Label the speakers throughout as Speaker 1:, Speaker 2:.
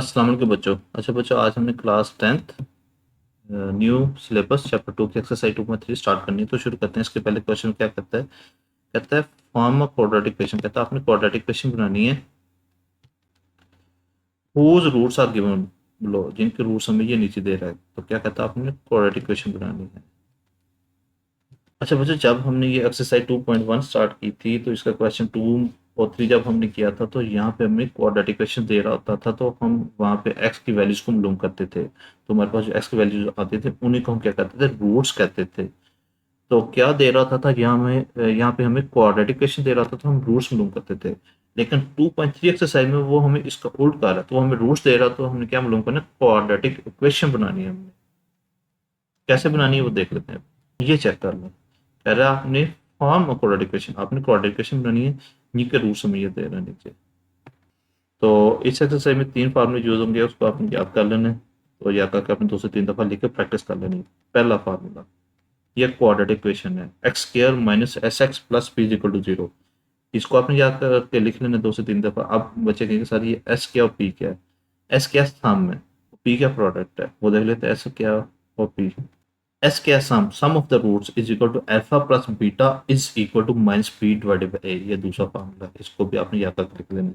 Speaker 1: अस्सलाम वालेकुम बच्चों। अच्छा बच्चों, आज हमने class 10th new syllabus chapter 2 की एक्सरसाइज 2.3 स्टार्ट करनी है। तो शुरू करते हैं। इसके पहले क्वेश्चन क्या कहता है फॉर्म अ क्वाड्रेटिक इक्वेशन। कहता है आपने क्वाड्रेटिक इक्वेशन बनानी है हुज रूट्स आर गिवन लो, जिनके रूट्स हमें ये नीचे दे रहा है। तो क्या कहता है आपने क्वाड्रेटिक इक्वेशन बनानी है। अच्छा बच्चों, जब हमने ये एक्सरसाइज 2.1 स्टार्ट की थी तो इसका क्वेश्चन 2 और 3 जब हमने किया था तो यहाँ पे हमें क्वाड्रेटिक इक्वेशन दे रहा होता था, तो हम वहाँ पे एक्स की वैल्यूज को मालूम करते थे। तो हमारे पास जो एक्स की वैल्यूज आते थे उन्हीं को हम क्या करते थे, रूट्स कहते थे। तो क्या दे रहा था यहाँ पे हमें क्वाड्रेटिक इक्वेशन दे रहा था तो हम रूट्स मालूम करते थे। लेकिन 2.3 एक्सरसाइज में वो हमें इसका उल्ट कर रहा है, तो वो हमें रूट्स दे रहा, तो हमने क्या मालूम करना, क्वाड्रेटिक इक्वेशन बनानी है हमने। कैसे बनानी है वो देख लेते हैं। ये चेक कर लें। कह रहा है आपने फॉर्म क्वाड्रेटिक इक्वेशन, आपने क्वाड्रेटिक इक्वेशन बनानी है। इन्हीं के रूट्स हमें ये दे रहा है नीचे। तो इस एक्सरसाइज में 3 फार्मूले यूज होंगे, उसको आपने याद कर लेना है। तो याद करके आपने 2 से 3 दफा लिख के प्रैक्टिस कर लेनी है। पहला फार्मूला, ये क्वाड्रेटिक इक्वेशन है, x square minus S x plus p equal to 0। इसको आपने याद करके लिख लेना 2 से 3 दफा। अब बच्चे कहेंगे सर ये एस क्या और पी क्या है। एस क्या सम है, पी क्या प्रोडक्ट है, वो देख लेते हैं। एस क्या और पी। एस क्या sum of the roots is equal to alpha plus beta is equal to minus P divided by A. ये दूसरा फार्मूला है, इसको भी आपने याद करके लिख लेना।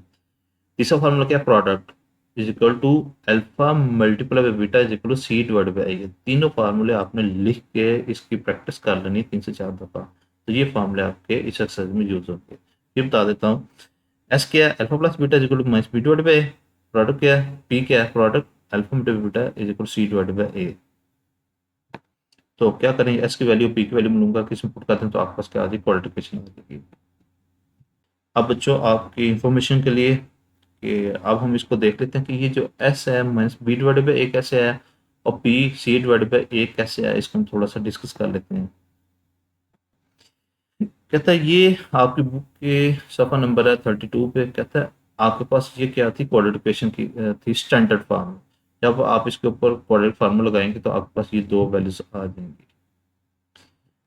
Speaker 1: तीसरा फार्मूला क्या, product is equal to alpha multiply by beta is equal to C divided by A. तीनों फार्मूले आपने लिख के इसकी प्रैक्टिस कर लेनी 3 से 4 दफा। तो ये फार्मूले आपके इस एक्सरसाइज में यूज होंगे। ये बता देता हूँ। एस क्या है, alpha plus beta is equal to minus B divided by A. Product क्या है, पी क्या है, product alpha multiply beta is equal to C divided by A. तो क्या करेंगे, एस की वैल्यू पी की वैल्यू मिलूंगा, किस में पुट करते हैं तो आपके पास क्या आ जाएगी, क्वाड्रेटिक आ जाएगी। अब बच्चों आपकी इंफॉर्मेशन के लिए कि अब हम इसको देख लेते हैं कि ये जो एस है माइनस बी डिवाइडेड बाई ए कैसे है और पी सी डिवाइडेड बाई ए कैसे है, इसको हम थोड़ा सा डिस्कस कर लेते हैं। कहता है ये आपकी बुक के सफ़ा नंबर है 32 पे। कहता है आपके पास ये क्या थी, क्वाड्रेटिक इक्वेशन की थी स्टैंडर्ड फॉर्म। जब आप इसके ऊपर क्वाड्रेटिक फार्मूला लगाएंगे तो आपके पास ये दो वैल्यूज आ जाएंगी।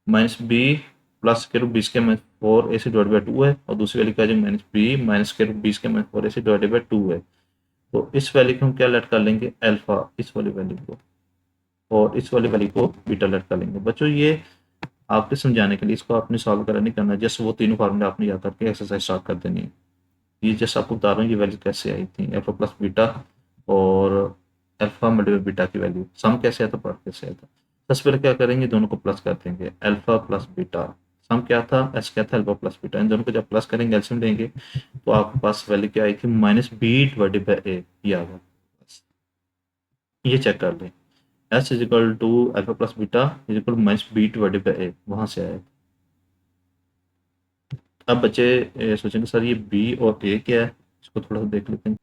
Speaker 1: माइनस बी प्लस के रूट बीस के माइनस 4 ए से डिवाइड बाई 2 है, और दूसरी वैल्यू क्या है माइनस बी माइनस के रूट बीस के माइनस 4 ए से डिवाइड बाई 2 है। तो इस वैल्यू को हम क्या लेट कर लेंगे, अल्फा, इस वाली वैल्यू को, और इस वाली वैल्यू को बीटा लेट कर लेंगे। बच्चों ये आपके समझाने के लिए, इसको आपने सॉल्व करा नहीं करना, जस्ट वो तीनों फार्मूले आपने याद करके एक्सरसाइज स्टार्ट कर देनी है। ये जस्ट आपको बता रहा हूँ ये वैल्यू कैसे आई थी, अल्फा प्लस बीटा और अल्फा मल्टीप्लाई बीटा की वैल्यू सम कैसे आया था, प्रोडक्ट कैसे आया था। सबसे पहले क्या करेंगे, दोनों को प्लस कर देंगे। अल्फा प्लस बीटा, सम क्या था, एस क्या था, अल्फा प्लस बीटा। इन दोनों को जब प्लस करेंगे, एलसीएम लेंगे, तो आपके पास वैल्यू क्या आई थी, minus B divided by A. ये आ गया। ये चेक कर लें, S is equal to alpha plus beta is equal to minus B divided by A, वहां से आया। अब बच्चे सोचेंगे सर ये बी और ए क्या है, इसको थोड़ा सा देख लेते हैं।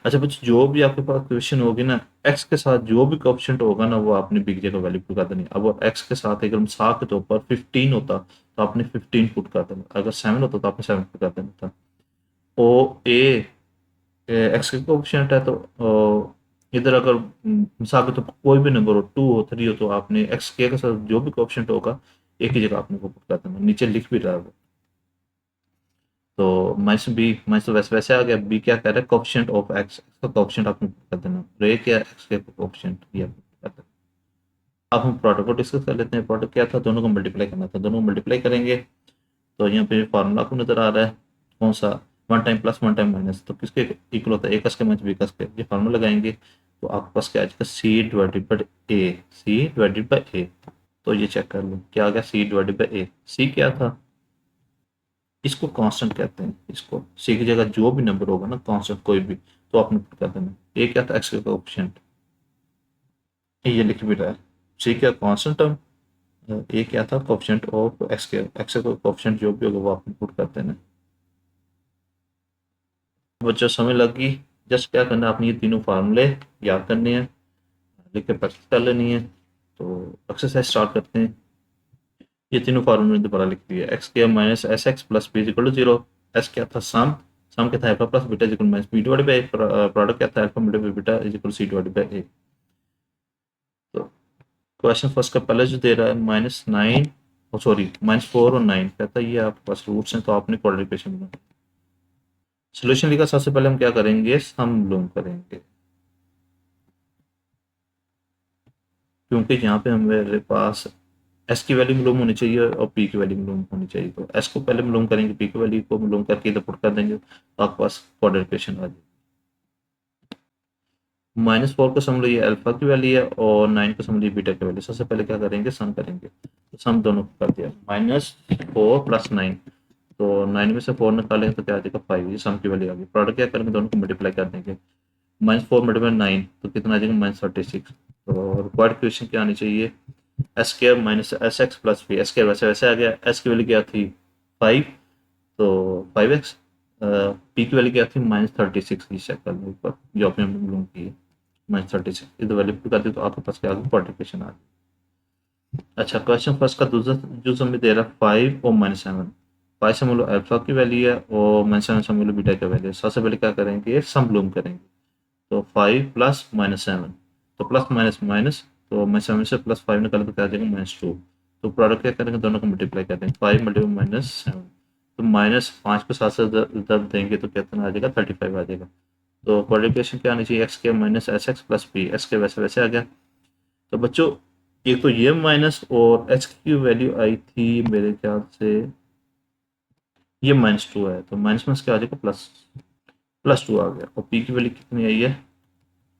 Speaker 1: अच्छा बच्चे, जो भी आपके पास क्वेश्चन होगी ना, एक्स के साथ जो भी कोएफिशिएंट होगा ना वो आपने बी की जगह वैल्यू पुट कर देनी। अब एक्स के साथ अगर हम 7 के तौर पर 15 होता तो आपने 15 पुट कर देना, अगर 7 होता तो आपने 7 पुट कर देना था। ओ ए एक्स के कोएफिशिएंट है तो इधर अगर मिसाल के तो कोई भी नंबर हो, 2 हो, 3 हो, तो आपने एक्स के साथ जो भी कोएफिशिएंट होगा एक ही जगह आपने वो पुट कर देना। नीचे लिख भी रहा है वो। तो माइनस बी माइनस तो वैसे वैसे आ गया। बी क्या कह रहा है, कोएफिशिएंट ऑफ एक्स, का कोएफिशिएंट आपने पुट कर देना। रे क्या है, एक्स के कोएफिशिएंट ये आपने पुट कर देना। अब हम प्रोडक्ट को डिस्कस कर लेते हैं। प्रोडक्ट क्या था, दोनों को मल्टीप्लाई करना था। दोनों को मल्टीप्लाई करेंगे तो यहाँ पे फार्मूला आपको नजर आ रहा है, कौन सा, one time plus one time minus, तो किसके इक्वल होता है, ए कस के माइनस बी कस के। ये फार्मूला लगाएंगे तो आपके पास क्या आ जाएगा, C divided by A, C divided by A. तो ये चेक कर लो क्या आ गया, सी डिवाइडेड बाई ए। सी क्या था, इसको कांस्टेंट कहते हैं। इसको सी की जगह जो भी नंबर होगा ना, कांस्टेंट कोई भी, तो आपने पुट कर देना। ए क्या था, एक्स का कोएफिशिएंट, ये लिख भी रहा है। सी क्या कांस्टेंट टर्म, ए क्या था, कोएफिशिएंट ऑफ एक्स के, एक्स का कोएफिशिएंट जो भी होगा वो आपने पुट कर देना। बच्चों समझ लगी। जस्ट क्या करना है, आपने ये तीनों फार्मूले याद करने हैं, लिख के प्रैक्टिस कर लेनी है। तो एक्सरसाइज स्टार्ट करते हैं। ये तीनों फार्मूले दोबारा लिख दिए। एक्स के minus S x plus B equal to 0। S क्या था, सम क्या था, alpha plus beta is equal minus B divided by, product क्या था, alpha multiply beta is equal C divided by A. तो क्वेश्चन फर्स्ट का पहले जो दे रहा है -9, सॉरी -4 और 9, कहता है ये आपके पास रूट्स हैं, तो आपने क्वाड्रेटिक इक्वेशन बनाना। सोल्यूशन लिखा, सबसे पहले हम क्या करेंगे, सम लूम करेंगे। क्योंकि यहाँ पे हमारे पास एस की वैल्यू मालूम होनी चाहिए और पी की वैल्यू मालूम होनी चाहिए। तो एस को पहले मालूम करेंगे, पी की वैल्यू को मालूम करके इधर पुट कर देंगे, तो आपके पास क्वाड्रेटिक इक्वेशन आ जाएगी। -4 को समझ लो ये अल्फा की वैल्यू है और 9 को समझ लो बीटा की वैल्यू। सबसे पहले क्या करेंगे, सम करेंगे। तो सम दोनों को कर दिया, -4 + 9, तो 9 में से 4 निकालेंगे तो क्या आ जाएगा 5, ये सम की वैल्यू आ गई। प्रोडक्ट क्या करेंगे, दोनों को मल्टीप्लाई कर देंगे। -4 × 9 तो कितना आ जाएगा -36। तो रिक्वायर्ड इक्वेशन क्या आनी चाहिए, s² - sx + p। s² वैसे वैसे आ गया, s की वैल्यू क्या थी 5, तो 5x। p की वैल्यू क्या थी -36, ये चेक कर लो ऊपर जो आपने मालूम की है, -36 इधर वैल्यू पुट कर दी तो आपके पास क्या आ गया, क्वाड्रेटिक इक्वेशन आ गई। अच्छा, क्वेश्चन फर्स्ट का दूसरा जो हमें दे रहा है 5 और -7। 5 से लो अल्फा की वैल्यू है और -7 से लो बीटा की वैल्यू है। सबसे पहले क्या करेंगे, सम मालूम करेंगे। तो 5 + -7, तो प्लस माइनस माइनस, तो -7 से +5 निकालें तो क्या आ जाएगा -2। तो प्रोडक्ट क्या करेंगे, दोनों को मल्टीप्लाई कर देंगे, 5 × -7, तो -5 को साथ साथ जब देंगे तो कितना आ जाएगा 35 आ जाएगा। तो क्वाड्रेटिक क्या आनी चाहिए, x² - sx + p। x के वैसे वैसे आ गया। तो बच्चों एक तो ये माइनस और h की वैल्यू आई थी मेरे ख्याल से ये -2 है, तो माइनस में क्या आ जाएगा +2 आ गया। और p की वैल्यू कितनी आई है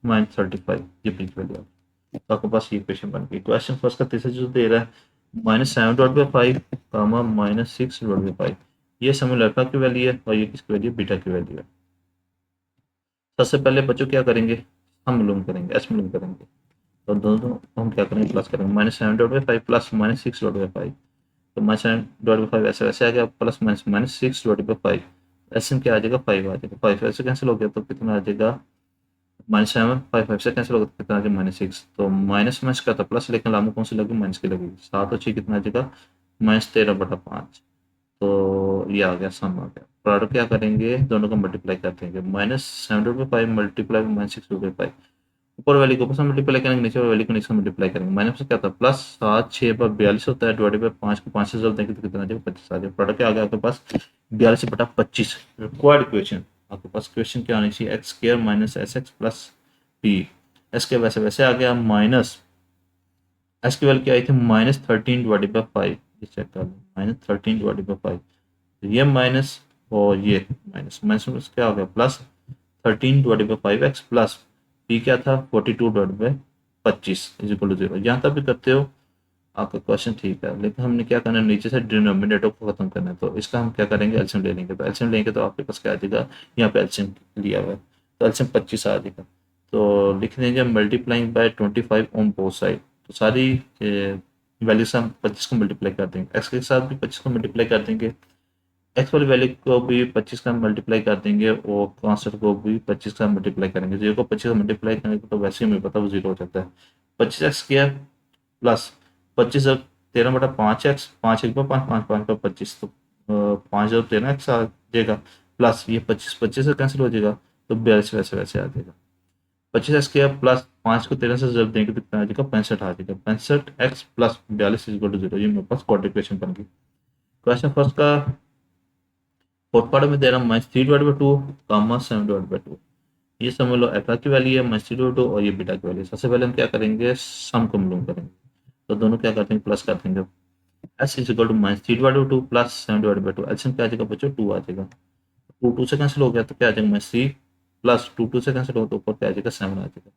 Speaker 1: -35, ये p की वैल्यू आ गई। तो आपके पास ये इक्वेशन बन गई। क्वेश्चन फर्स्ट का तीसरा जो दे रहा है -7/5 -6/5, ये समूल अल्फा की वैल्यू है और ये किसकी वैल्यू है, बीटा की वैल्यू है। सबसे पहले बच्चों क्या करेंगे, हम मालूम करेंगे, एस मालूम करेंगे। तो दोनों हम क्या करेंगे, प्लस करेंगे, -7/5 + -6/5। तो -7/5 ऐसे वैसे आ गया, प्लस माइनस -6/5, ऐसे में क्या आ जाएगा 5 आ जाएगा। 5 ऐसे कैंसिल हो गया तो कितना आ जाएगा -7, 5 5 से कैंसिल होगा तो कितना आ जाएगा -6। तो माइनस माइनस का था प्लस, लेकिन लामू कौन सी लगी, माइनस की लगेगी। 7 और 6 कितना आ जाएगा -13/5। तो ये आ गया, सम आ गया। प्रोडक्ट क्या करेंगे, दोनों को मल्टीप्लाई कर देंगे, -7/5 मल्टीप्लाई -6/5। ऊपर वाली को ऊपर से मल्टीप्लाई करेंगे, नीचे वाली को नीचे से मल्टीप्लाई करेंगे। माइनस से क्या था प्लस, 7 6 × 42 होता है, डिवाइडेड बाई 5 को 5 से जब देंगे तो कितना आ जाएगा 25 आ जाएगा। प्रोडक्ट क्या आ गया आपके पास 42/25। रिक्वायर्ड इक्वेशन आपके पास क्वेश्चन क्या आनी चाहिए, x² - sx + p। एस के वैसे वैसे आ गया, माइनस एस की वैल्यू क्या आई थी -13/5, ये चेक कर लो, -13/5। ये माइनस और ये माइनस माइनस में क्या हो गया +13/5x प्लस पी क्या था 42/25 = 0। यहाँ तक भी करते हो आपका क्वेश्चन ठीक है, लेकिन हमने क्या करना है, नीचे से डिनोमिनेटर को खत्म करना है। तो इसका हम क्या करेंगे, एलसीएम ले लेंगे। तो एलसीएम लेंगे तो आपके पास क्या आ जाएगा, यहाँ पे एलसीएम लिया हुआ है तो एलसीएम 25 आ जाएगा। तो लिख देंगे multiplying by 25 on both side. तो सारी वैल्यू से हम 25 को मल्टीप्लाई कर देंगे, एक्स के साथ भी 25 को मल्टीप्लाई कर देंगे, एक्स वाली वैल्यू को भी 25 का मल्टीप्लाई कर देंगे और कांस्टेंट को भी 25 का मल्टीप्लाई करेंगे। 0 को 25 का मल्टीप्लाई करेंगे तो वैसे ही हमें पता वो 0 हो जाता है। 25x² प्लस 25 13/5x, 5 1 5 5 5 का 25, तो 5 जब 13x आ जाएगा, प्लस ये 25 25 से कैंसिल हो जाएगा, तो 42 वैसे वैसे आ जाएगा। 25x² प्लस 5 को 13 से जब देंगे तो कितना आ जाएगा 65 आ जाएगा। 65x + 42 = 0, ये मेरे पास क्वाड्रेटिक इक्वेशन बन गई। क्वेश्चन फर्स्ट का फोर्थ पार्ट में दे रहा हूँ -3/2 7/2। ये समझ लो अल्फा की वैल्यू है -3/2 और ये बीटा की वैल्यू। सबसे पहले हम क्या करेंगे, सम को मालूम करेंगे। तो दोनों क्या करते हैं, प्लस कर देंगे। s = -3/2 + 7/2। एलसीएम क्या आ जाएगा बच्चों 2 आ जाएगा। 2 2 से कैंसिल हो गया तो क्या आ जाएगा -3 प्लस 2 2 से कैंसिल हो तो ऊपर क्या आ जाएगा 7 आ जाएगा।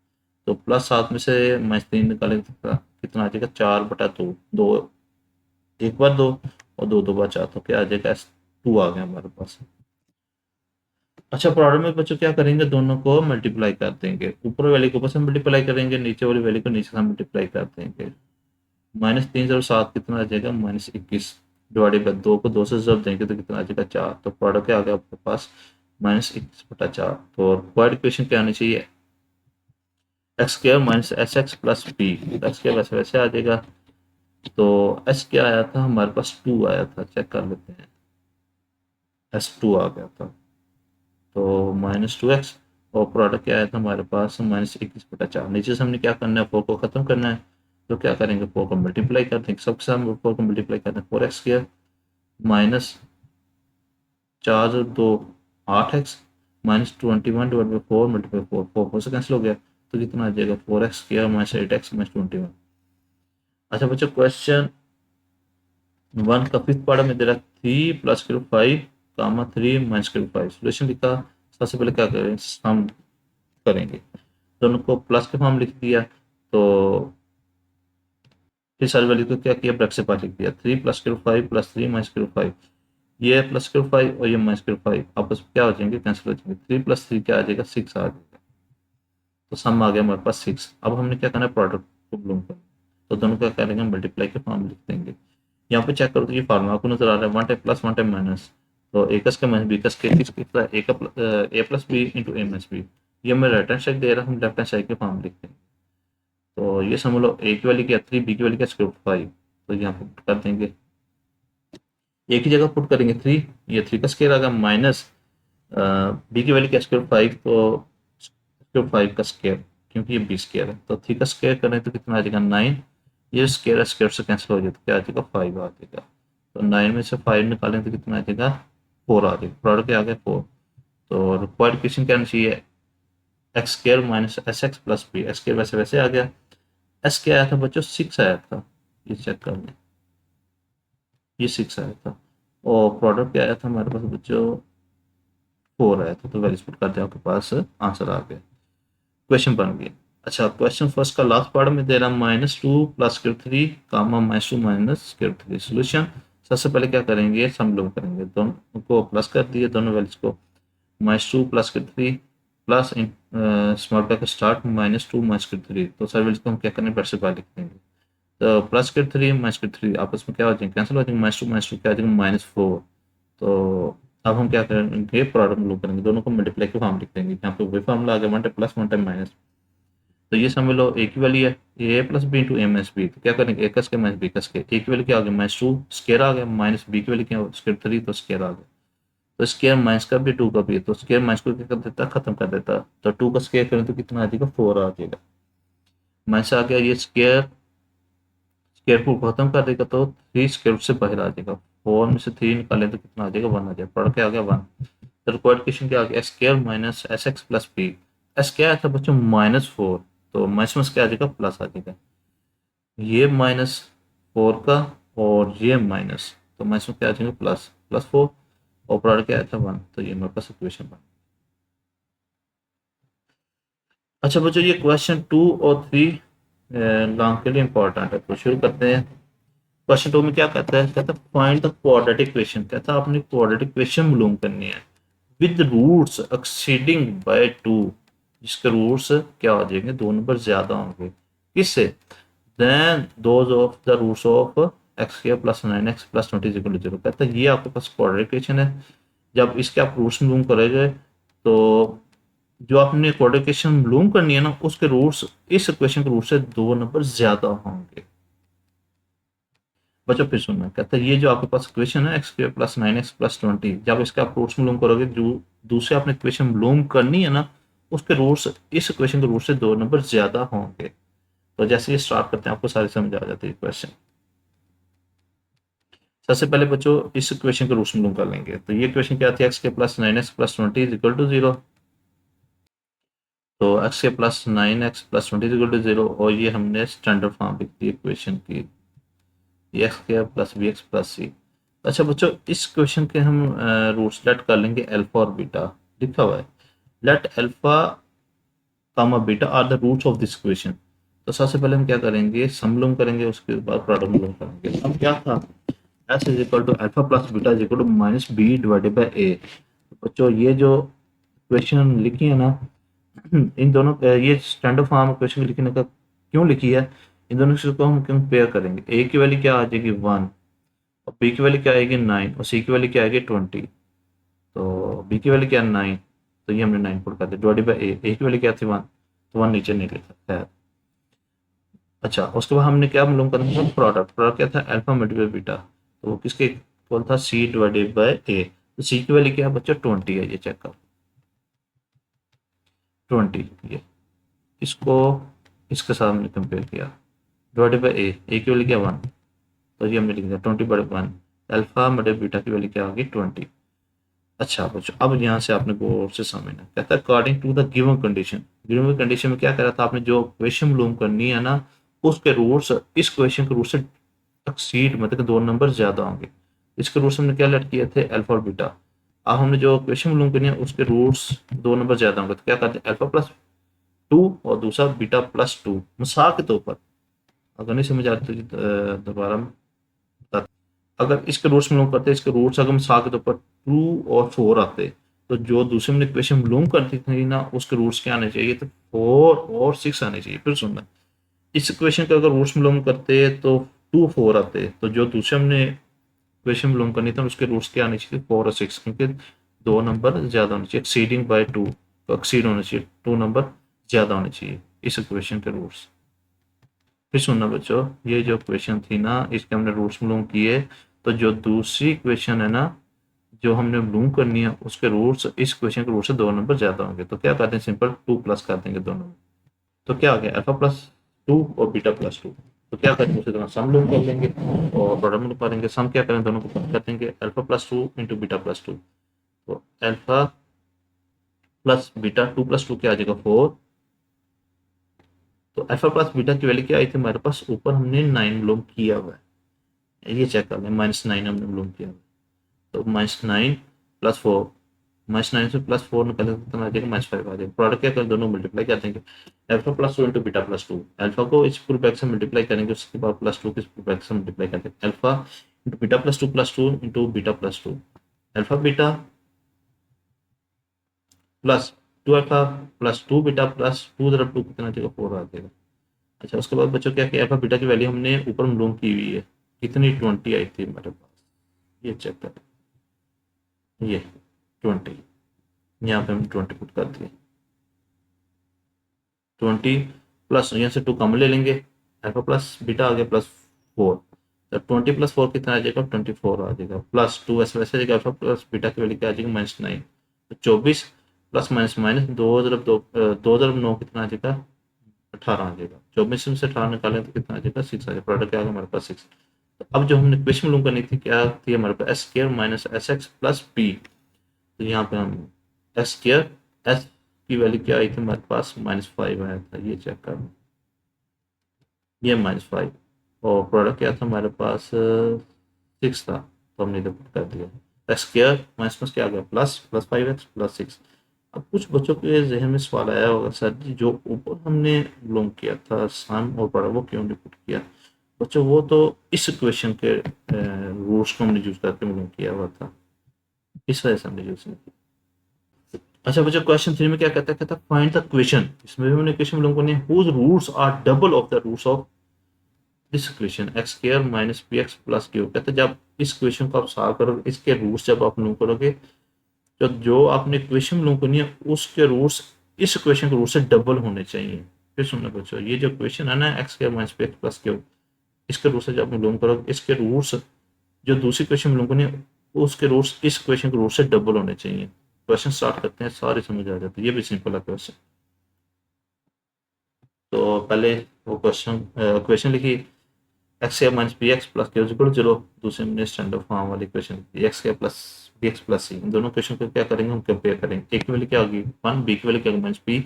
Speaker 1: तो प्लस 7 में से -3 निकालेंगे तो कितना आ जाएगा 4/2। 2 एक बार 2 और 2 2 बार 4, तो क्या आ जाएगा S2 आ गया हमारे पास। अच्छा, प्रॉब्लम में बच्चों क्या करेंगे, दोनों को मल्टीप्लाई कर देंगे। ऊपर वाले को ऊपर से मल्टीप्लाई करेंगे, नीचे वाली वैल्यू को नीचे से मल्टीप्लाई कर देंगे। -3 और 7 कितना आ जाएगा -21, डिवाइडेड बाई 2 को 2 से जब देंगे तो कितना आ जाएगा 4। तो प्रोडक्ट क्या आ गया आपके पास -21/4। तो रिक्वायर्ड इक्वेशन क्या आनी चाहिए, x² - sx + p। x² वैसे वैसे आ जाएगा। तो s क्या आया था हमारे पास 2 आया था, चेक कर लेते हैं। S2 आ गया था, तो -2x और प्रोडक्ट क्या आया था हमारे पास -21/4। नीचे से हमने क्या करना है, 4 को खत्म करना है। तो क्या करेंगे, 4 को मल्टीप्लाई कर देंगे, सबके साथ 4 को मल्टीप्लाई करना है। 4x² -4 2 8x -21/4 × 4 4 से कैंसिल हो गया तो कितना आ जाएगा 4x² - 8x - 21। अच्छा बच्चों क्वेश्चन 1 का फिफ्थ पार्ट में दे रहा 3 प्लस के 5 कामा 3 माइनस के 5 सोल्यूशन लिखा। सबसे पहले क्या करें, हम करेंगे दोनों को प्लस के फॉर्म लिख दिया, तो फिर सारी वैल्यू को क्या किया, ब्रैकेट से बाहर लिख दिया। 3 प्लस के 5 प्लस 3 माइनस के 5, ये प्लस के 5 और ये माइनस के 5 आपस में क्या हो जाएंगे, कैंसिल हो जाएंगे। 3 प्लस 3 क्या आ जाएगा, 6 आ जाएगा। तो सम आ गया हमारे पास 6। अब हमने क्या करना है, प्रोडक्ट को ब्लूम करना है। तो दोनों क्या करेंगे, मल्टीप्लाई के फॉर्म लिख देंगे। यहाँ पे चेक करो तो ये फार्मूला आपको नजर आ रहा है, 1 टाइम प्लस 1 टाइम माइनस। तो ए कस के माइनस बी कस के कितना है, ए प्लस बी इंटू ए माइनस बी। ये हमें राइट हैंड साइड दे रहा है, हम लेफ्ट हैंड साइड के फॉर्म लिखते हैं। तो ये समझ लो ए की वैल्यू क्या 3, बी की वैल्यू क्या स्क्वायर 5। तो यहाँ पे पुट कर देंगे, एक ही जगह पुट करेंगे 3, ये 3 का स्क्वायर आ गया माइनस बी की वैल्यू क्या स्क्वायर 5, तो स्क्वायर 5 का स्क्वायर, क्योंकि ये बी स्क्वायर है। तो 3 का स्क्वायर करें तो कितना आ जाएगा 9। ये स्क्वायर स्क्वायर से कैंसिल हो जाए तो क्या आ जाएगा 5 आ जाएगा। तो 9 में से 5 निकालें तो कितना आ जाएगा 4 आ जाएगा। प्रोडक्ट क्या आ गया 4। तो रिक्वायर्ड इक्वेशन क्या आनी चाहिए, x square minus S x plus B. X square वैसे वैसे आ गया, एस क्या आया था बच्चों 6 आया था, ये चेक कर लें, ये 6 आया था। और प्रोडक्ट क्या आया था हमारे पास बच्चों 4 आया था। तो वैल्यूज पुट कर दिया, आपके पास आंसर आ गया, क्वेश्चन बन गया। अच्छा क्वेश्चन फर्स्ट का लास्ट पार्ट में दे रहा -2 प्लस स्क्वायर 3 कामा -2 माइनस स्क्वायर 3 सोल्यूशन। सबसे पहले क्या करेंगे, सम लोग करेंगे, दोनों को प्लस कर दिए, दोनों वैल्यूज को। -2 plus square 3 plus small bracket start -2 minus square 3। तो सर वैल्यूज को हम क्या करेंगे, ब्रैकेट से बाहर लिख देंगे। तो प्लस स्क्वायर 3 माइनस स्क्वायर 3 आपस में क्या हो जाएंगे, कैंसिल हो जाएंगे। -2 -2 क्या आ जाएगा -4। तो अब हम क्या करेंगे, प्रोडक्ट लोग करेंगे, दोनों को मल्टीप्लाई के फॉर्म लिख देंगे। यहाँ पे वही फॉर्मूला आ गया, 1 टाइम प्लस 1 टाइम माइनस। तो ये समझ लो एक ही वाली है, ए प्लस बी इंटू ए माइनस बी। तो क्या करेंगे, ए कस के माइनस बी कस के, ए की वैल्यू क्या आ गया -2 स्केयर आ गया, माइनस बी की वैल्यू क्या स्केयर 3 तो स्केयर आ गया। तो स्केयर माइनस का भी 2 का भी है, तो स्केयर माइनस को क्या कर देता, खत्म कर देता। तो 2 का स्केयर करें तो कितना आ जाएगा 4 आ जाएगा। माइनस आ गया, ये स्केयर स्केयर को खत्म कर देगा तो 3 स्केयर से बाहर आ जाएगा। 4 में से 3 निकालें तो कितना आ जाएगा 1 आ जाएगा। पढ़ के आ गया 1। तो रिक्वायर्ड इक्वेशन क्या आ गया, square minus S x plus b. S क्या आया था बच्चों -4, तो माइनस में क्या आ जाएगा प्लस आ जाएगा। ये -4 का और ये माइनस, तो माइनस में क्या आ जाएगा प्लस, +4 और प्रोडक्ट क्या आया था 1। तो ये मेरे पास इक्वेशन बन। अच्छा बच्चों ये क्वेश्चन 2 और 3 लॉन्ग के लिए इंपॉर्टेंट है, तो शुरू करते हैं। क्वेश्चन 2 में क्या कहता है, कहता है फाइंड द क्वाड्रेटिक इक्वेशन। कहता है आपने क्वाड्रेटिक इक्वेशन मालूम करनी है विद रूट्स एक्सीडिंग बाय 2, जिसके रूट्स क्या हो जाएंगे, 2 नंबर ज्यादा होंगे किससे, than those of the roots of x square plus 9x plus 20 equal to 0। कहता है ये आपके पास क्वाड्रेटिक इक्वेशन है, जब इसके आप रूट्स मालूम करोगे तो जो आपने क्वाड्रेटिक इक्वेशन मालूम करनी है ना, उसके रूट्स इस इक्वेशन के रूट से 2 नंबर ज्यादा होंगे। बच्चों फिर सुनना, कहता है ये जो आपके पास इक्वेशन है x square plus 9x plus 20, जब इसके आप रूट्स मालूम करोगे, जो दूसरे आपने इक्वेशन मालूम करनी है ना, उसके रूट्स इस इक्वेशन के रूट से 2 नंबर ज्यादा होंगे। तो जैसे ये स्टार्ट करते हैं आपको सारी समझ आ जाती है क्वेश्चन। सबसे पहले बच्चों इस इक्वेशन के रूट्स मालूम कर लेंगे। तो ये इक्वेशन क्या थी, एक्स के plus 9x plus 20 is equal to 0। तो एक्स के plus 9x plus 20 is equal to 0, और ये हमने स्टैंडर्ड फॉर्म लिख दी इक्वेशन की, X square plus B X plus C. अच्छा बच्चों इस क्वेश्चन के हम रूट्स लेट कर लेंगे अल्फा और बीटा, लिखा हुआ है let alpha comma beta are the roots of this equation. तो सबसे पहले हम क्या करेंगे, समलूम करेंगे, उसके बाद प्रोडक्ट मालूम करेंगे। हम क्या था, S is equal to alpha plus beta is equal to minus B divided by A. बच्चों ये जो क्वेश्चन लिखी है ना, इन दोनों ये स्टैंडर्ड फॉर्म क्वेश्चन लिखने का क्यों लिखी है, इन दोनों चीज़ों को हम कंपेयर करेंगे। ए की वैल्यू क्या आ जाएगी 1, और बी की वैल्यू क्या आएगी 9, और सी की वैल्यू क्या आएगी 20। तो बी की वैल्यू क्या है 9, तो ये हमने 9 पुट कर दिया डिवाइडेड बाई ए की वैल्यू क्या थी 1, तो 1 नीचे नहीं लिखा है। अच्छा उसके बाद हमने क्या मालूम करना था, प्रोडक्ट। प्रोडक्ट क्या था अल्फा मल्टीप्लाई बीटा, तो वो किसके इक्वल था, सी डिवाइडेड बाई ए। तो सी की वैल्यू क्या है बच्चा 20 है, ये चेक कर 20, ये इसको इसके साथ हमने कंपेयर किया डिवाइडेड बाई ए की वैल्यू क्या 1, तो ये हमने लिख दिया 20/1। अल्फा मल्टीप्लाई बीटा की वैल्यू क्या होगी 20। अच्छा बच्चों अब यहाँ से आपने गौर से समझना, कहता है according to the given condition. Given condition में क्या कह रहा था, आपने जो इक्वेशन मालूम करनी है ना, उसके रूट्स इस क्वेश्चन के रूट से एक्सीड मतलब कि 2 नंबर ज़्यादा होंगे। इसके रूट्स हमने क्या लेट किए थे, अल्फा और बीटा। अब हमने जो क्वेश्चन मालूम करनी है उसके रूट्स 2 नंबर ज़्यादा होंगे, तो क्या करते हैं, अल्फा प्लस 2 और दूसरा बीटा प्लस 2 मिसाल के तौर पर। अगर नहीं समझ आती तो दोबारा बताते। अगर इसके रूट्स मालूम करते, इसके रूट्स अगर मिसाल के तौर पर 2 और 4 आते, तो जो दूसरे हमने इक्वेशन मालूम करती थी ना उसके रूट्स क्या आने चाहिए, तो 4 और 6 आने चाहिए। फिर सुनना, इस इक्वेशन के अगर रूट्स मालूम करते तो 2 4 आते, तो जो दूसरे हमने इक्वेशन मालूम करनी था उसके रूट्स क्या आने चाहिए, 4 और 6, क्योंकि 2 नंबर ज़्यादा होने चाहिए, एक्सीडिंग बाय 2, तो एक्सीड होने चाहिए, 2 नंबर ज़्यादा होने चाहिए इस इक्वेशन के रूट्स। फिर सुनना बच्चों, ये जो क्वेश्चन थी ना इसके हमने रूट्स मालूम किए, तो जो दूसरी क्वेश्चन है ना जो हमने मालूम करनी है उसके रूट्स इस क्वेश्चन के रूट से 2 नंबर ज़्यादा होंगे, तो क्या करते हैं, सिंपल 2 प्लस कर देंगे दोनों। तो क्या आ गया, अल्फा प्लस 2 और बीटा प्लस 2। तो क्या करेंगे, उसी तरह सम लोग कर लेंगे और प्रोडक्ट में करेंगे। सम क्या करें, दोनों को कर देंगे, alpha plus 2 into beta plus 2। तो अल्फा प्लस बीटा 2 प्लस 2 क्या आ जाएगा, 4। तो अल्फा प्लस बीटा की वैल्यू क्या आई थी हमारे पास, ऊपर हमने 9 मालूम किया हुआ है, ये चेक कर लें, -9 हमने मालूम किया हुआ है। तो -9 प्लस 4, -9 से +4 निकाले तो कितना आ जाएगा, -5 आ जाएगा। प्रोडक्ट क्या करें, दोनों मल्टीप्लाई कर देंगे, alpha plus 2 into beta plus 2। Alpha को इस फुल ब्रैकेट से मल्टीप्लाई करेंगे, उसके बाद प्लस 2 को इस फुल ब्रैकेट से मल्टीप्लाई करेंगे, alpha into beta plus 2 into beta plus 2, alpha beta plus 2 alpha plus 2 beta plus 2 ज़रब 2 कितना आ जाएगा, 4 आ जाएगा। अच्छा, उसके बाद बच्चों क्या किया, अल्फा बीटा की वैल्यू हमने ऊपर मालूम की हुई है, कितनी 20 आई थी हमारे पास, ये चेक कर, ये 20, यहाँ पे हम 20 पुट कर दिए, 20 प्लस यहाँ से 2 कम ले लेंगे, अल्फा प्लस बीटा आ गया +4, तो 20 प्लस 4 कितना आ जाएगा, 24 आ जाएगा, प्लस 2 ऐसे वैसे जाएगा, अल्फा प्लस बीटा की वैल्यू क्या आ जाएगी, -9। तो 24 प्लस माइनस माइनस 2 × 2 कितना आ जाएगा, 18 आ जाएगा। 24 में से 18 निकालें तो कितना आ जाएगा, 6 आ जाएगा। प्रोडक्ट क्या आ गया हमारे पास, 6। तो अब जो हमने क्वेश्चन मालूम करनी थी क्या थी हमारे पास, s² minus SX plus P। तो यहाँ पे हम s² s की वैल्यू क्या आई थी हमारे पास, -5 आया था, ये चेक कर, ये -5, और प्रोडक्ट क्या था हमारे पास, 6 था, तो हमने इधर पुट कर दिया, s² माइनस प्लस क्या आ गया, प्लस 5x प्लस 6। अब कुछ बच्चों के जहन में सवाल आया होगा, सर जी जो ऊपर हमने लोग किया था सम और प्रोडक्ट वो क्यों नहीं पुट किया। बच्चों वो तो इस क्वेश्चन के रूल्स को हमने यूज करके लोग किया हुआ था, इस वजह से हमने यूज नहीं किया। अच्छा बच्चों, क्वेश्चन 3 में क्या कहता है, कहता है फाइंड द क्वेश्चन, इसमें भी हमने क्वेश्चन लोगों ने whose roots are double of the roots of this equation x² minus px plus q। कहते हैं जब इस क्वेश्चन को आप सॉल्व करोगे, इसके रूट्स जब आप लोग करोगे, तो जो आपने क्वेश्चन लोग करनी है उसके रूट्स इस क्वेश्चन के रूट से डबल होने चाहिए। फिर सुनना बच्चों, ये जो क्वेश्चन है ना x² minus px plus q, इसके रूट से जब आप लोग करोगे, इसके रूट्स जो दूसरी क्वेश्चन में लोगों करनी है उसके रूट्स इस क्वेश्चन के रूट से डबल होने चाहिए। क्वेश्चन स्टार्ट करते हैं, सारे समझ आ जाते हैं, ये भी सिंपल है क्वेश्चन। तो पहले वो क्वेश्चन लिखी, x² minus B X plus Q equal 0। दूसरे में स्टैंडर्ड फॉर्म वाली question, x² plus B X plus C. इन दोनों क्वेश्चन को क्या करेंगे, हम कंपेयर करेंगे, ए की वैल्यू क्या होगी 1, बी की वैल्यू क्या होगी -b,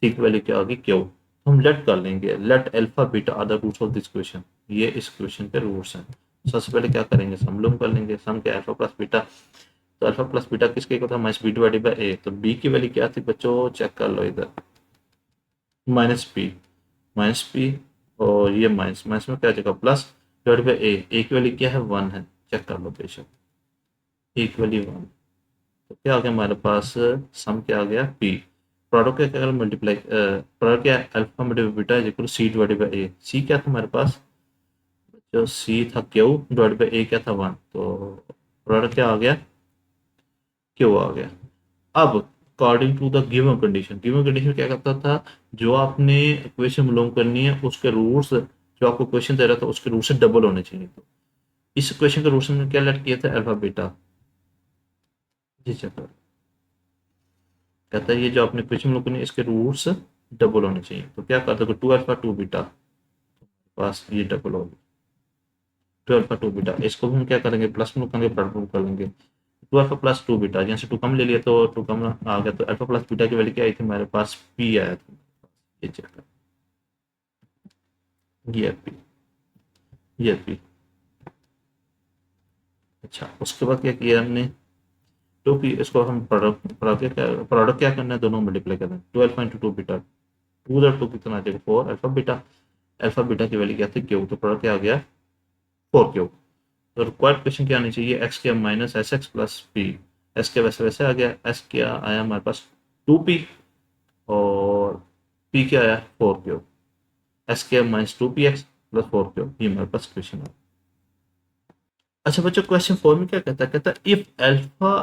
Speaker 1: सी की वैल्यू क्या होगी q। हम लेट कर लेंगे, let alpha beta are the roots of this question, ये इस क्वेश्चन के रूट्स हैं। सबसे पहले क्या करेंगे, सम लोग कर लेंगे, सम क्या अल्फा प्लस बीटा, तो अल्फा प्लस बीटा किसके इक्वल था, -b डिवाइडेड बाय a। तो b की वैल्यू क्या थी बच्चों, चेक कर लो इधर, -p, -p, और ये माइनस माइनस में क्या जगह प्लस डिवाइड बाय ए की वैल्यू क्या है, 1 है, चेक कर लो बेशक, ए की वैल्यू 1। तो क्या आ गया हमारे पास, सम क्या आ गया p, प्रोडक्ट क्या क्या मल्टीप्लाई, प्रोडक्ट क्या alpha multiply beta is equal C divided by A. C क्या था हमारे पास, जो सी था क्यू डिवाइडेड बाय ए क्या था 1, तो प्रोडक्ट क्या आ गया, क्यू आ गया। अब according to the given condition, given condition क्या करता था, जो आपने इक्वेशन मालूम करनी है उसके रूट्स जो आपको क्वेश्चन दे रहा था उसके रूट से डबल होने चाहिए। तो इस क्वेश्चन के रूट्स में क्या लेट किया था, अल्फा बीटा, जी चक्कर, कहता है ये जो आपने क्वेश्चन मालूम करनी है इसके रूट्स डबल होने चाहिए। तो क्या करता है, 2 अल्फा 2 बीटा, पास ये डबल होगी, 2 अल्फा 2 बीटा, इसको भी हम क्या करेंगे, प्लस में करेंगे, प्लस कर लेंगे, 2 अल्फा प्लस 2 बीटा, यहाँ से 2 कम ले लिया तो 2 कम आ गया, तो अल्फा प्लस बीटा की वैल्यू क्या आई थी हमारे पास, पी आया था, ये चेक कर, ये पी, ये पी। अच्छा, उसके बाद क्या किया हमने, टू पी, इसको हम प्रोडक्ट क्या करना है, दोनों मल्टीप्लाई करना है। 12 × 2 बीटा, टू द टू कितना आ जाएगा, 4 अल्फा बीटा। अल्फा बीटा की वैल्यू क्या थी, क्यूब, तो प्रोडक्ट क्या आ गया, 4 क्यूब। तो रिक्वायर्ड क्वेश्चन क्या आनी चाहिए, एक्स के minus S x plus P. S के वैसे वैसे आ गया, एस क्या आया हमारे पास 2p, और पी क्या आया 4 क्यूब। एस के माइनस 2px प्लस 4 क्यूब, ये हमारे पास क्वेश्चन है। अच्छा बच्चों, क्वेश्चन 4 में क्या कहता है if alpha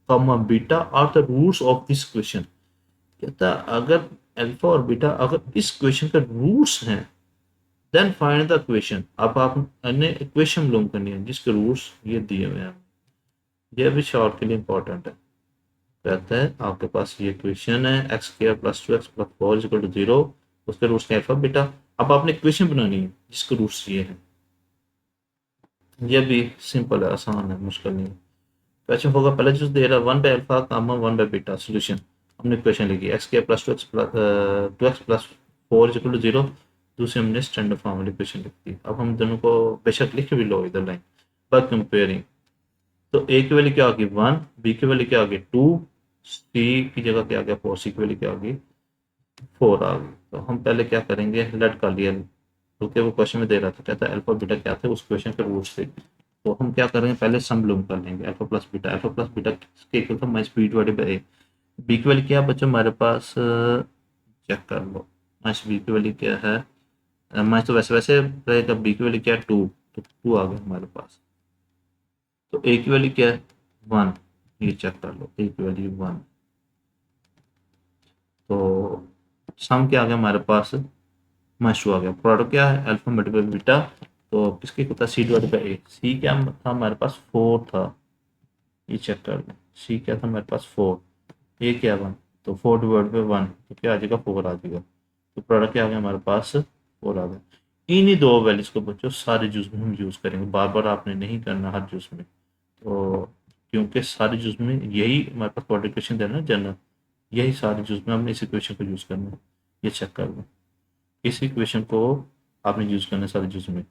Speaker 1: comma beta are the roots of this question. कहता अगर अल्फा और बीटा अगर इस क्वेश्चन के रूट्स हैं, देन फाइंड द इक्वेशन। अब आपने इक्वेशन मालूम करनी है जिसके रूट्स ये दिए हुए हैं। ये भी शॉर्ट के लिए इंपॉर्टेंट है। कहता है आपके पास ये इक्वेशन है, x square plus 2x plus 4 = 0, उसके रूट्स के अल्फा बीटा। अब आपने इक्वेशन बनानी है जिसके रूट्स ये हैं। ये भी सिंपल है, आसान है, मुश्किल नहीं है। क्वेश्चन होगा, पहले जो दे रहा है 1/अल्फा कामा 1/बीटा, सोल्यूशन। हमने इक्वेशन लिखी x square plus 2x plus 4 = 0। दूसरी हमने स्टैंडर्ड फॉर्म वाली इक्वेशन लिख दी। अब हम दोनों को बेशक लिख भी लो इधर लाइन, बाय कंपेयरिंग। तो ए की वैल्यू क्या होगी 1, बी की वैल्यू क्या होगी 2, सी की जगह क्या आ गया 4, सी की वैल्यू क्या होगी 4 आ गई। तो हम पहले क्या करेंगे, लेट कर लिया, क्योंकि वो क्वेश्चन में दे रहा था, कहता है अल्फा बीटा क्या थे उस क्वेश्चन के रूट से। तो हम क्या करेंगे, पहले सम लूम कर लेंगे, alpha plus beta. Alpha plus beta किसके इक्वल था, minus B divided by a. B की वैल्यू क्या है बच्चों हमारे पास, चेक कर लो, माइनस बी की वैल्यू क्या है, माइनस तो वैसे वैसे रहेगा, बी की वैल्यू क्या है 2, तो 2 आ गया हमारे पास। तो ए की वैल्यू क्या है 1, ये चेक कर लो, ए की वैल्यू 1। तो सम क्या आ गया हमारे पास, माइनस 2 आ गया। प्रोडक्ट क्या है, अल्फा मल्टीप्लाई बीटा, तो किसके इक्वल था, सी डिवाइडेड बाई ए। सी क्या था हमारे पास 4 था, ये चेक कर लें, सी क्या था हमारे पास 4, ए क्या 1, तो 4 डिवाइड बाई 1 तो क्या आ जाएगा 4 आ जाएगा। तो प्रोडक्ट क्या आ गया हमारे पास 4 आ गया। इन्हीं दो वैल्यूज को बच्चों सारे जूस में हम यूज़ करेंगे, बार बार आपने नहीं करना हर जूस में। तो क्योंकि सारे जूस में यही हमारे पास क्वाड्रिकेशन देना है जनरल, यही सारे जूस में हमने इस इक्वेशन को यूज़ करना है। ये चेक कर लो, इस इक्वेशन को आपने यूज़ करना है सारे जूस में।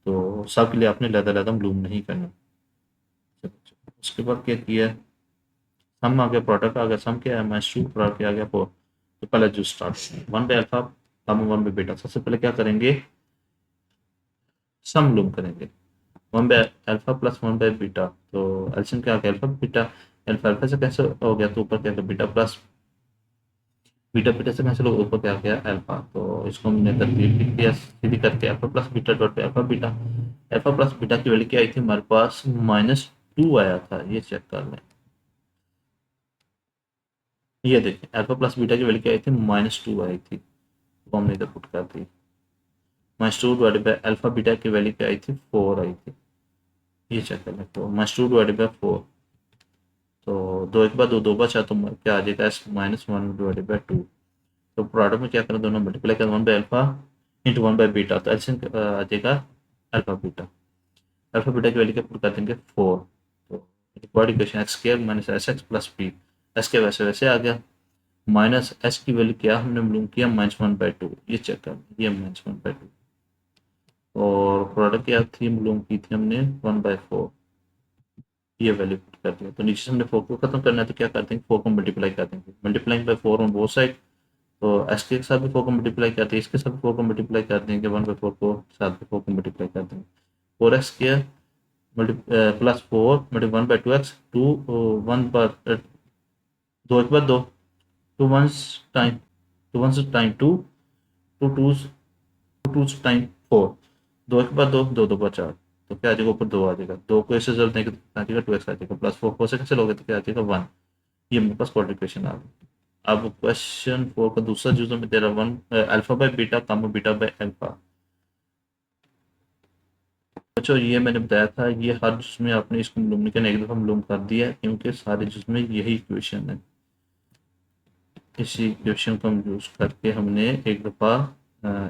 Speaker 1: तो सब के लिए आपने लहदा ब्लूम नहीं करना। उसके बाद क्या किया, सम आ गया, प्रोडक्ट आ गया, सम क्या है माइनस 2, प्रोडक्ट क्या आ गया 4। तो पहले जो स्टार्ट 1/अल्फा सम 1/बीटा, सबसे पहले क्या करेंगे, सम लूम करेंगे। 1/अल्फा प्लस 1/बीटा, तो एल्सियम क्या आ गया अल्फा बीटा। अल्फा अल्फा से कैसे हो गया, तो ऊपर क्या गया बीटा प्लस, बीटा बीटा से कैंसिल होगा, ऊपर क्या आ गया अल्फा। तो इसको हमने तरतीब लिख दिया सीधी करके, अल्फा प्लस बीटा डॉट पे alpha beta. Alpha plus beta की वैल्यू क्या आई थी हमारे पास, -2 आया था, ये चेक कर लें। ये देखें अल्फा प्लस बीटा की वैल्यू क्या आई थी, -2 आई थी, तो हमने इधर पुट कर दी। -2 डिवाइडेड बाय अल्फा बीटा की वैल्यू क्या आई थी 4 आई थी, ये चेक कर लें। तो -2 डिवाइडेड बाय 4, तो दो एक बार दो दो बचा, तो क्या आ जाएगा -1 डिवाइडेड बाय 2। तो प्रोडक्ट में क्या करें, दोनों मल्टीप्लाई करें, 1/अल्फा इंटू 1/बीटा, तो एलसीएम आ जाएगा अल्फा बीटा। अल्फा बीटा की वैल्यू क्या पुट कर देंगे 4। तो required equation x square minus S x plus P, S के वैसे वैसे आ गया, माइनस एस की वैल्यू क्या हमने मालूम किया -1/2, ये चेक कर, ये -1/2। और प्रोडक्ट क्या थी मालूम की थी हमने 1/4, ये वैल्यू पुट कर दिया। तो नीचे से हमने 4 को खत्म करना है, तो क्या कर देंगे 4 को मल्टीप्लाई कर देंगे, multiplying by 4 on both side. तो एस के साथ भी 4 को मल्टीप्लाई करते हैं, इसके साथ 4 को मल्टीप्लाई कर देंगे, 1/4 को साथ में 4 को मल्टीप्लाई कर देंगे। 4x square plus 4 multi 1/2x, 2 1 पर 2 एक बार 2, 2 once time, 2 once time 2, 2 twos, 2 twos time 4, 2 एक बार 2, 2 2 बार 4, तो क्या आ जाएगा ऊपर 2 आ जाएगा, 2 को इससे जल्द देंगे तो आ जाएगा 2x आ जाएगा, प्लस 4 4 से कैंसिल हो गया तो क्या आ जाएगा 1। ये मेरे पास क्वाड्रेटिक इक्वेशन आ गई। अब क्वेश्चन 4 का दूसरा यूजर में दे रहा 1 alpha by beta come beta by alpha. बच्चों ये मैंने बताया था, ये हर जिसमें आपने इसको मालूम नहीं करना, एक दफ़ा मालूम कर दिया है, क्योंकि सारे जिसमें यही इक्वेशन है। इसी इक्वेशन को हम यूज़ करके हमने एक दफ़ा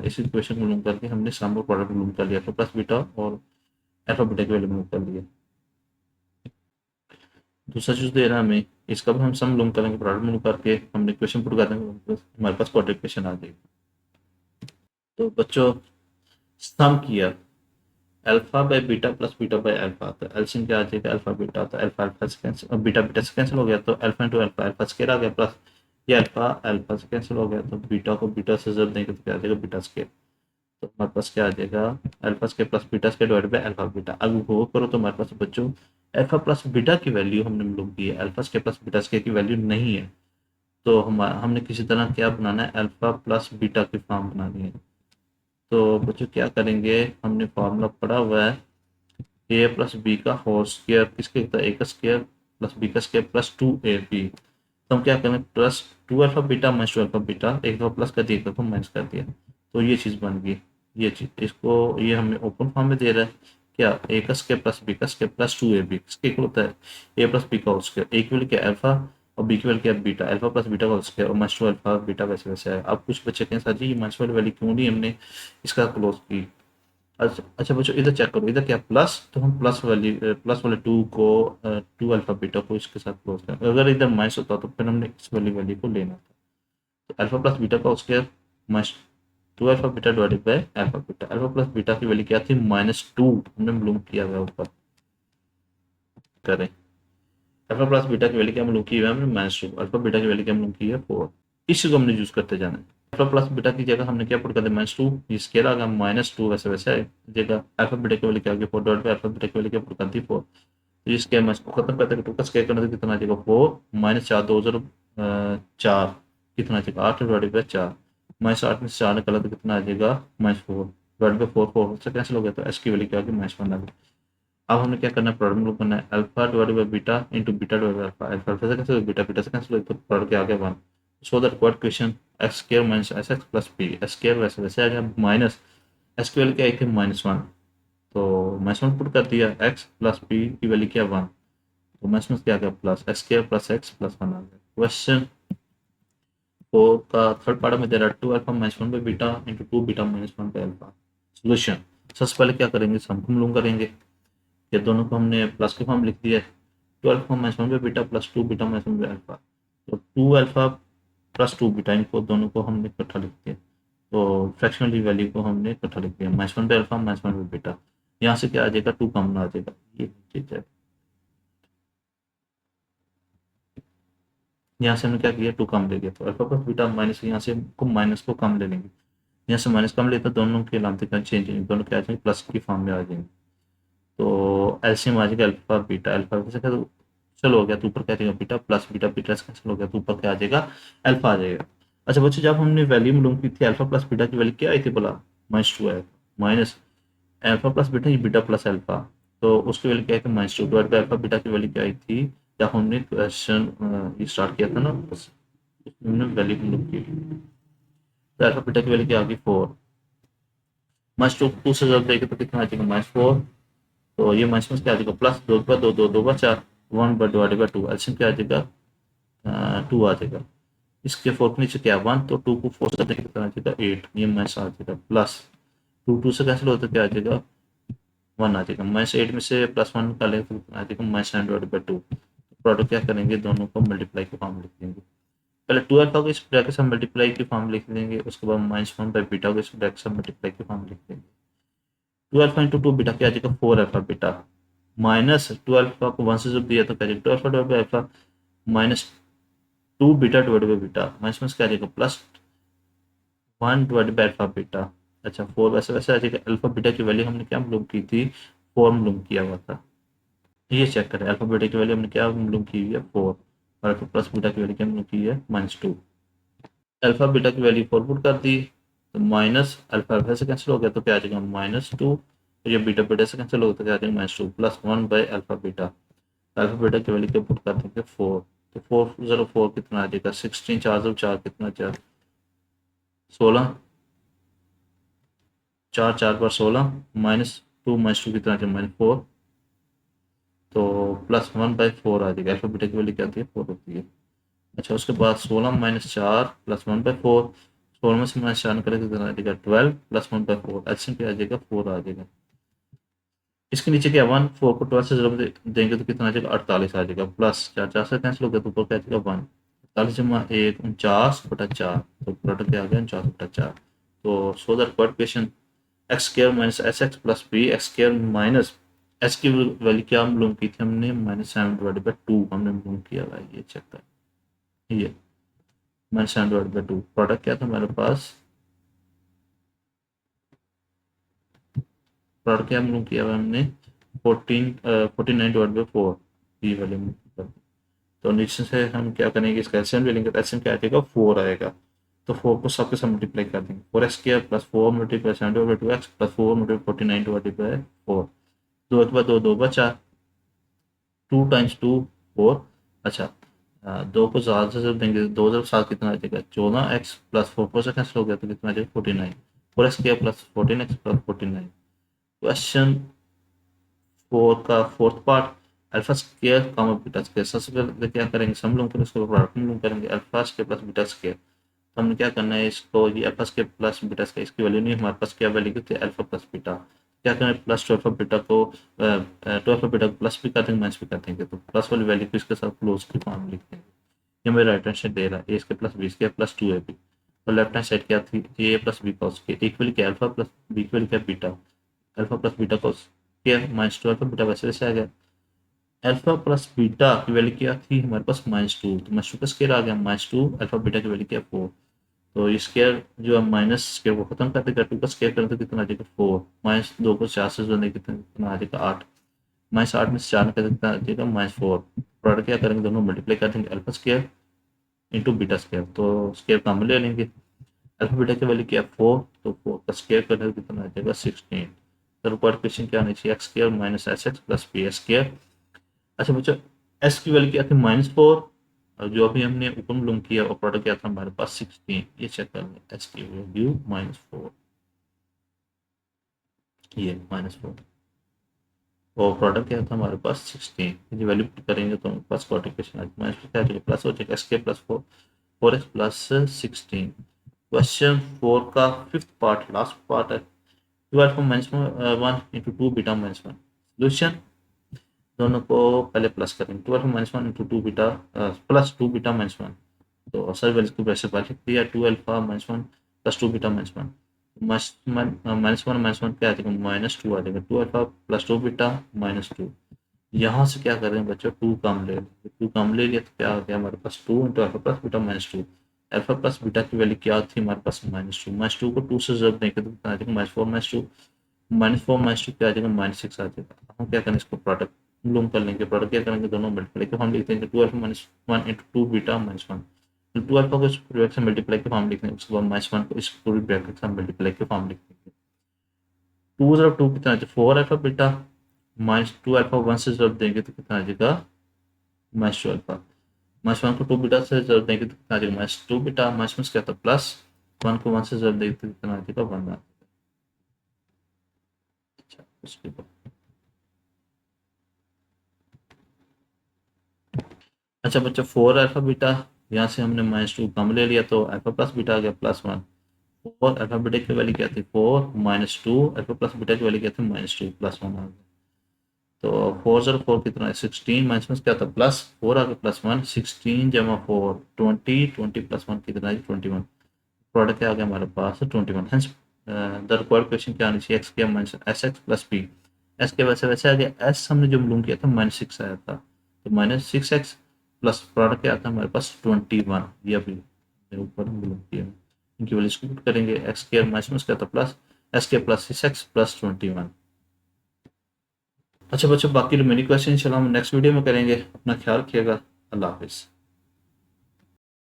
Speaker 1: इसी इक्वेशन को मालूम करके हमने सम और प्रोडक्ट मालूम कर लिया, तो प्लस बीटा और अल्फा बीटा की वैल्यू मालूम कर लिया। दूसरा चीज़ दे रहा है हमें, इसका भी हम सम मालूम करेंगे, प्रोडक्ट मालूम करके हमने इक्वेशन पुट कर देंगे, हमारे पास क्वाड्रेटिक इक्वेशन आ जाएगी। तो बच्चों सम किया alpha by beta plus beta by alpha, तो एलसीएम क्या आ जाएगा, अल्फा बीटा, तो अल्फा अल्फा से कैंसिल, बीटा बीटा से कैंसिल हो गया, तो alpha into alpha, alpha square आ गया, प्लस ये अल्फा अल्फा से कैंसिल हो गया, तो बीटा को बीटा से जब देंगे तो क्या आ जाएगा, बीटा स्क्वायर। तो हमारे पास क्या आ जाएगा, alpha square plus beta square divide by alpha beta. अब वो करो तो हमारे पास बच्चों अल्फा प्लस बीटा की वैल्यू हमने मालूम की है, alpha square plus beta square की वैल्यू नहीं है। तो हमने किसी तरह क्या बनाना है, अल्फा प्लस बीटा की फॉर्म बनानी है। तो बच्चों क्या करेंगे, हमने फॉर्मूला पढ़ा हुआ है ए प्लस बी का होल स्क्वायर किसके होता है, ए का स्क्वायर प्लस बी का स्क्वायर प्लस 2ab। तो हम क्या करें, plus 2 alpha beta minus 2 alpha beta, एक दफा प्लस कर दिया एक दफा माइनस कर दिया, तो ये चीज़ बन गई। ये चीज़ इसको ये हमें ओपन फॉर्म में दे रहा है, क्या ए का स्क्वायर प्लस बी का स्क्वायर प्लस 2ab किसके इक्वल होता है, ए प्लस बी का होल स्क्वायर, ए की वैल्यू क्या अल्फा और बी की वैल्यू क्या बीटा, अल्फा प्लस बीटा का होल स्क्वायर और माइनस 2 अल्फा बीटा वैसे वैसे है। अब कुछ बच्चे कहें सर जी ये माइनस वाली वैल्यू क्यों नहीं हमने इसका क्लोज की। अच्छा अच्छा बच्चों इधर चेक करो, इधर क्या प्लस, तो हम प्लस वाली प्लस वाले टू को 2 अल्फा बीटा को इसके साथ क्लोज करें, अगर इधर माइनस होता तो फिर हमने इस वाली वैल्यू को लेना था। तो अल्फा प्लस बीटा का उसके minus 2 alpha beta divided by alpha beta, alpha plus beta की वैल्यू क्या थी, -2, हमने मालूम किया हुआ है ऊपर करें। अल्फा प्लस बीटा की वैल्यू क्या मालूम की है हमने, -2, अल्फा बीटा की वैल्यू क्या मालूम की है 4। इसी को हमने यूज करते जाना है। अल्फा प्लस बीटा की जगह हमने क्या पुट कर दिया, -2, ये स्केल आ गया, -2 वैसे वैसे है जगह अल्फा बीटा की वैल्यू क्या आ गई 4 डिवाइड बाय अल्फा बीटा की वैल्यू क्या पुट कर दी 4। तो इस स्केल में इसको खत्म करते हैं, टू का स्केल करने से कितना आ जाएगा 4 -4 4 कितना आ जाएगा 8 डिवाइड बाय 4, -8 में से 4 निकाला तो कितना आ जाएगा -4 डिवाइड बाय 4, 4 से कैंसिल हो गया, तो एस की वैल्यू क्या आ गई -1 आ गई। अब हमें क्या करना है, प्रोडक्ट में करना है, alpha divide by beta into beta divide by alpha, alpha alpha से कैंसिल हो, बीटा बीटा से कैंसिल हो, तो प्रोडक्ट क्या आ गया 1। So that required question x square minus S x plus P, x square वैसे वैसे आ गया माइनस एस की वैल्यू क्या आई थी -1, तो -1 पुट कर दिया, एक्स प्लस पी की वैल्यू क्या 1, तो माइनस क्या आ गया plus x square plus x plus 1 आ गया। क्वेश्चन 4 का थर्ड पार्ट में दे रहा है 2 alpha -1 by beta into 2 beta -1 by alpha. Solution सबसे पहले क्या करेंगे, सम को मालूम करेंगे, ये दोनों को हमने प्लस के फॉर्म लिख दिया है, 2 alpha -1 bye beta plus 2 beta -1 bye alpha, तो 2 अल्फा प्लस 2 बीटा इनको दोनों को हमने इकट्ठा लिख दिया, तो फ्रैक्शनल वैल्यू को हमने इकट्ठा लिख दिया, -1 बाय अल्फा -1 बाय बीटा, यहाँ से क्या आ जाएगा 2 कॉमन आ जाएगा, ये चीज है। यहाँ से हमने क्या किया 2 कम ले लिया, तो अल्फा प्लस बीटा माइनस, यहाँ से को माइनस को कम ले लेंगे, यहाँ से माइनस कम लेते दोनों के अलामतें क्या चेंज होंगी, दोनों क्या आ जाएंगे प्लस की फॉर्म में आ जाएंगे, तो एलसीएम आ जाएगा अल्फा बीटा, अल्फा से क्या चलो हो गया, तो ऊपर क्या आ जाएगा बीटा प्लस बीटा बीटा से कैंसिल हो गया, तो ऊपर क्या आ जाएगा अल्फा आ जाएगा। अच्छा बच्चों जब हमने वैल्यू मालूम की थी अल्फा प्लस बीटा की वैल्यू क्या आई थी बोला, -2 है, माइनस अल्फा प्लस बीटा ये बीटा प्लस अल्फा, तो उसकी वैल्यू क्या है -2 डिवाइड बाय अल्फा बीटा की वैल्यू क्या आई थी, जब हमने क्वेश्चन ये स्टार्ट किया था ना हमने वैल्यू मालूम की, तो अल्फा बीटा की वैल्यू क्या आ गई 4, -2 से जब देखें तो कितना आ जाएगा -4, तो ये माइनस में क्या आ जाएगा plus 2 bar 2 2 2 bar 4, 1 bar divided by 2, LCM क्या आ जाएगा 2 आ जाएगा, इसके 4 के नीचे क्या 1, तो 2 को 4 से देखिए कितना आ जाएगा 8, ये माइनस आ जाएगा प्लस 2 2 से कैंसिल होता है क्या आ जाएगा 1 आ जाएगा, -8 में से +1 निकालेंगे तो कितना आ जाएगा -9 डिवाइडेड बाय 2, प्रोडक्ट क्या करेंगे दोनों को मल्टीप्लाई के फॉर्म लिख देंगे, पहले 2 अल्फा को इस ब्रैकेट से मल्टीप्लाई की फॉर्म लिख देंगे, उसके बाद -1 बाय बीटा को इस ब्रैकेट से मल्टीप्लाई की फॉर्म लिख देंगे, 2 अल्फा इंटू 2 बीटा क्या आ जाएगा 4 अल्फा बीटा, माइनस 2 अल्फा को 1 से जब दिया तो क्या आ जाएगा 2 alpha divide by alpha -2 beta divide by beta, minus में क्या आ जाएगा +1 डिवाइड बाय अल्फा बीटा। अच्छा 4 वैसे वैसे आ जाएगा, अल्फा बीटा की वैल्यू हमने क्या मालूम की थी 4 मालूम किया हुआ था, ये चेक करें अल्फा बीटा की वैल्यू हमने क्या मालूम की हुई है 4, और अल्फा प्लस बीटा की वैल्यू क्या मालूम की है -2, अल्फा बीटा की वैल्यू 4 पुट कर दी, तो माइनस अल्फा अल्फा से कैंसिल हो गया तो क्या आ जाएगा -2, तो ये बीटा बीटा से कैंसिल हो गया तो क्या आ जाएगा -2 +1 by alpha beta, alpha beta की वैल्यू क्या पुट कर देंगे 4, तो 4 कितना आ जाएगा 16, 4 4 कितना 4 16, 4 4 बार 16 -2 -2 कितना आ जाएगा -4, तो +1 बाय 4 आ जाएगा, अल्फा बीटा की वैल्यू क्या होती है 4 होती है। अच्छा उसके बाद 16 -4 +1 बाय 4, 16 में से -4 निकाले तो कितना आ जाएगा 12 +1 बाय 4, एलसीएम क्या आ जाएगा 4 आ जाएगा। इसके नीचे क्या 1, 4 को 12 से जब देंगे तो कितना आ जाएगा 48 आ जाएगा, प्लस 4 4 से कैंसिल हो गया तो ऊपर क्या आ जाएगा 1, 48 जमा 1 49/4, तो प्रोडक्ट क्या आ गया 49/4, तो so the required question x square minus S x plus B x square minus s की वैल्यू क्या मालूम की थी हमने, -7/2 हमने मालूम किया हुआ है, ये चेक कर, ये -7/2 प्रोडक्ट क्या था हमारे पास, प्रोडक्ट क्या मालूम किया हुआ हमने 49/4 ये वाले में। तो नीचे से हम क्या करेंगे, इसका एलसीएम ले लेंगे, तो एलसीएम क्या आएगा 4 आएगा, तो 4 को सबके साथ मल्टीप्लाई कर देंगे, 4x² plus 4 multiply 7/2x plus 4 multiply 49/4, 2 के बाद 2 2 बचा, 2 टाइम्स 2 4, अच्छा 2 को ज़्यादा से जब देंगे 2 जब 7 कितना आ जाएगा 14x प्लस 4 से कैंसिल हो गया तो कितना आ जाएगा 49, 4x² plus 14x plus 49। Question 4 का fourth part, alpha square comma beta square, सबसे पहले क्या करेंगे, सम लोग करेंगे, उसको प्रोडक्ट में लोग करेंगे, alpha square plus beta square, तो हमने क्या करना है इसको, ये alpha square plus beta square, इसकी वैल्यू नहीं, हमारे पास क्या वैल्यू की थी अल्फा प्लस बीटा, क्या करें प्लस टू अल्फा बीटा को टू अल्फा बीटा को प्लस भी कर देंगे माइनस भी कर देंगे, तो प्लस वाली वैल्यू को इसके साथ क्लोज की फॉर्म लिख देंगे, ये मेरा राइट हैंड साइड दे रहा है, ए इसके प्लस बी इसके प्लस 2ab, और लेफ्ट हैंड साइड क्या थी, ए प्लस बी कॉस के इक्वल क्या अल्फा प्लस बी इक्वल क्या beta, alpha plus beta cos क्या -2 अल्फा बीटा वैसे वैसे आ गया, अल्फा प्लस बीटा की वैल्यू क्या थी हमारे पास -2, तो -2 का स्केयर आ गया, -2 अल्फा बीटा की वैल्यू क्या 4, तो ये स्केयर जो है माइनस स्केयर को खत्म कर देगा, 2 का स्केयर करें तो कितना आ जाएगा 4, -2 को 4 से जोड़ने कितना आ जाएगा 8, -8 में से 4 निकल कितना आ जाएगा -4, प्रोडक्ट क्या करेंगे दोनों मल्टीप्लाई कर देंगे, alpha square into beta square, तो स्केयर कॉमन ले लेंगे, अल्फा बीटा की वैल्यू क्या 4, तो 4 का स्केयर करें तो कितना आ जाएगा 16, तो रिक्वायर्ड क्वेश्चन क्या आनी चाहिए, x square minus S x plus B x square. अच्छा बच्चों, एस की वैल्यू क्या थी -4, और जो अभी हमने ऊपर मालूम किया और प्रोडक्ट क्या था हमारे पास 16, ये चेक कर लें, एस की वैल्यू -4, ये -4, और प्रोडक्ट क्या था हमारे पास 16, ये वैल्यू पुट करेंगे तो हमारे पास क्वाड्रिकेशन आ जाएगा, माइनस क्या जाएगा प्लस हो जाएगा, एस के प्लस 4 4x प्लस 16। क्वेश्चन 4 का फिफ्थ पार्ट लास्ट पार्ट है, 12 -1 इंटू 2 बीटा -1, सोल्यूशन दोनों को पहले प्लस करेंगे, 12 -1 इंटू 2 बीटा प्लस 2 बीटा -1, तो सर वैल्यू को वैसे पहले लिख दिया, 2 अल्फा -1 प्लस 2 बीटा -1, -1 क्या आ जाएगा -2 आ जाएगा, 2 अल्फा प्लस 2 बीटा -2, यहाँ से क्या कर रहे हैं बच्चों 2 कम ले लेंगे, 2 कम ले लिया तो क्या आ गया हमारे पास 2 into alpha plus beta -2, alpha plus beta की वैल्यू क्या थी हमारे पास -2 को 2 से जब देंगे तो कितना आ जाएगा -4 -2, -4 -2 क्या आ जाएगा -6 आ जाएगा, हम क्या करें इसको प्रोडक्ट लूम कर लेंगे, प्रोडक्ट क्या करेंगे दोनों मल्टीप्लाई के फॉर्म लिख देंगे, 2 अल्फा -1 इंटू 2 बीटा -1, तो 2 अल्फा को इस ब्रैकेट से मल्टीप्लाई के फॉर्म लिख देंगे, उसके बाद -1 को इस पूरी ब्रैकेट से मल्टीप्लाई के फॉर्म लिख देंगे, 2 जब 2 कितना आ जाएगा 4 अल्फा बीटा, -2 अल्फा 1 से जब देंगे तो कितना आ जाएगा -2 अल्फा, -1 को 2 बीटा से जब देंगे तो कितना आ जाएगा -2 बीटा, -1 क्या था प्लस 1 को 1 से जब देंगे तो कितना आ जाएगा 1 आ जाएगा। अच्छा उसके बाद अच्छा बच्चा 4 अल्फा बीटा, यहाँ से हमने -2 कम ले लिया तो अल्फा प्लस बीटा आ गया +1, 4 अल्फा बीटा की वैल्यू क्या थी 4 -2 अल्फा प्लस बीटा की वैल्यू क्या थी -2 +1 आ गया, तो 4 0 4 कितना है 16, -1 क्या था +4 आ गया +1, 16 जमा 4 20 20 +1 कितना है 21, प्रोडक्ट क्या आ गया हमारे पास 21, हेंस द रिक्वायर्ड क्वेश्चन क्या आनी चाहिए, एक्स के minus S x plus b, s के वैसे वैसे आ गया, एस हमने जो मालूम किया था -6 आया था, तो -6x प्लस प्रोडक्ट क्या आता है हमारे पास 21, ये अभी मेरे ऊपर मालूम किया, इनकी वैल्यूज को पुट करेंगे, एक्स के माइनस क्या था प्लस एस के प्लस 6x प्लस 21। अच्छा बच्चों, बाकी रिमेनिंग क्वेश्चन इंशाल्लाह हम नेक्स्ट वीडियो में करेंगे, अपना ख्याल रखिएगा, अल्लाह हाफिज़।